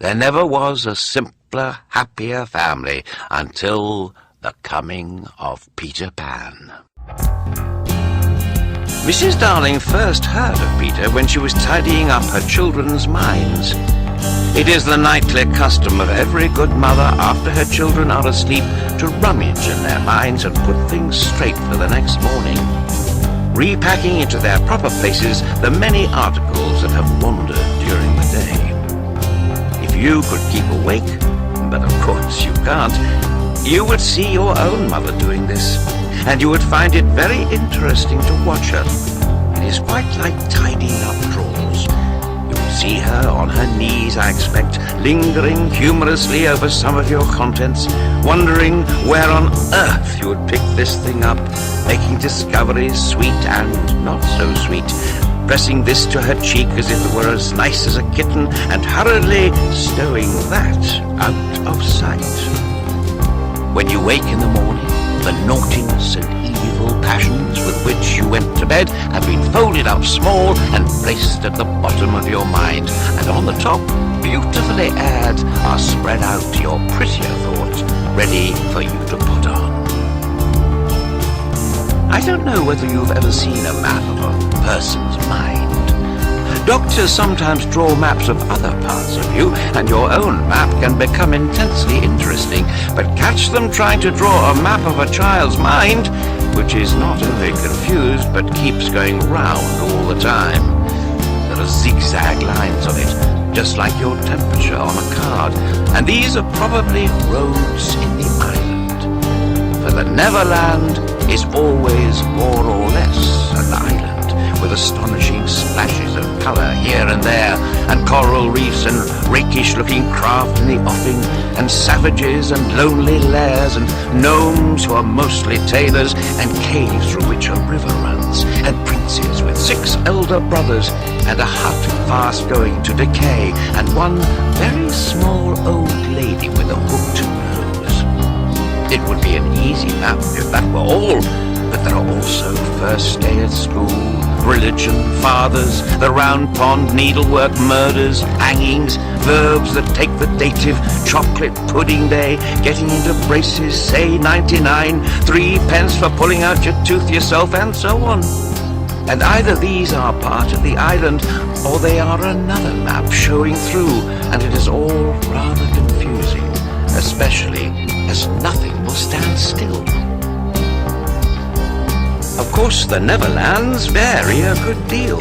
There never was a simpler, happier family until the coming of Peter Pan. Mrs. Darling first heard of Peter when she was tidying up her children's minds. It is the nightly custom of every good mother after her children are asleep to rummage in their minds and put things straight for the next morning, repacking into their proper places the many articles that have wandered during the day. If you could keep awake, but of course you can't, you would see your own mother doing this, and you would find it very interesting to watch her. It is quite like tidying up drawers. You will see her on her knees, I expect, lingering humorously over some of your contents, wondering where on earth you would pick this thing up, making discoveries sweet and not so sweet, pressing this to her cheek as if it were as nice as a kitten, and hurriedly stowing that out of sight. When you wake in the morning, the naughtiness and evil passions with which you went to bed have been folded up small and placed at the bottom of your mind, and on the top, beautifully aired, are spread out your prettier thoughts, ready for you to put on. I don't know whether you've ever seen a map of a person's mind. Doctors sometimes draw maps of other parts of you, and your own map can become intensely interesting, but catch them trying to draw a map of a child's mind, which is not only confused, but keeps going round all the time. There are zigzag lines of it, just like your temperature on a card, and these are probably roads in the island. For the Neverland is always more or less an island, with astonishing splashes of colour here and there, and coral reefs and rakish-looking craft in the offing, and savages and lonely lairs, and gnomes who are mostly tailors, and caves through which a river runs, and princes with 6 elder brothers, and a hut fast going to decay, and one very small old lady with a hooked nose. It would be an easy map if that were all, but there are also first day at school, religion, fathers, the round pond, needlework, murders, hangings, verbs that take the dative, chocolate pudding day, getting into braces, say 99, 3 pence for pulling out your tooth yourself, and so on. And either these are part of the island, or they are another map showing through, and it is all rather confusing, especially as nothing will stand still. Of course, the Neverlands vary a good deal.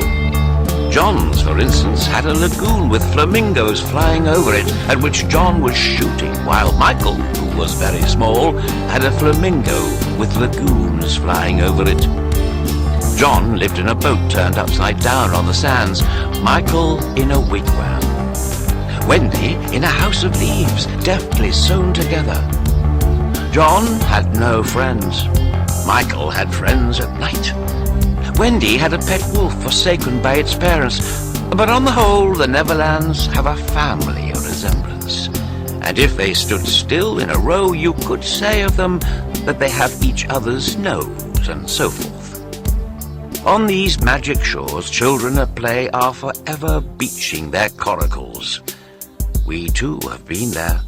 John's, for instance, had a lagoon with flamingos flying over it, at which John was shooting, while Michael, who was very small, had a flamingo with lagoons flying over it. John lived in a boat turned upside down on the sands, Michael in a wigwam, Wendy in a house of leaves deftly sewn together. John had no friends. Michael had friends at night. Wendy had a pet wolf forsaken by its parents, but on the whole the Neverlands have a family resemblance, and if they stood still in a row you could say of them that they have each other's nose, and so forth. On these magic shores children at play are forever beaching their coracles. We too have been there.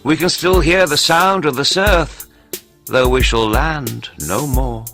We can still hear the sound of the surf, though we shall land no more.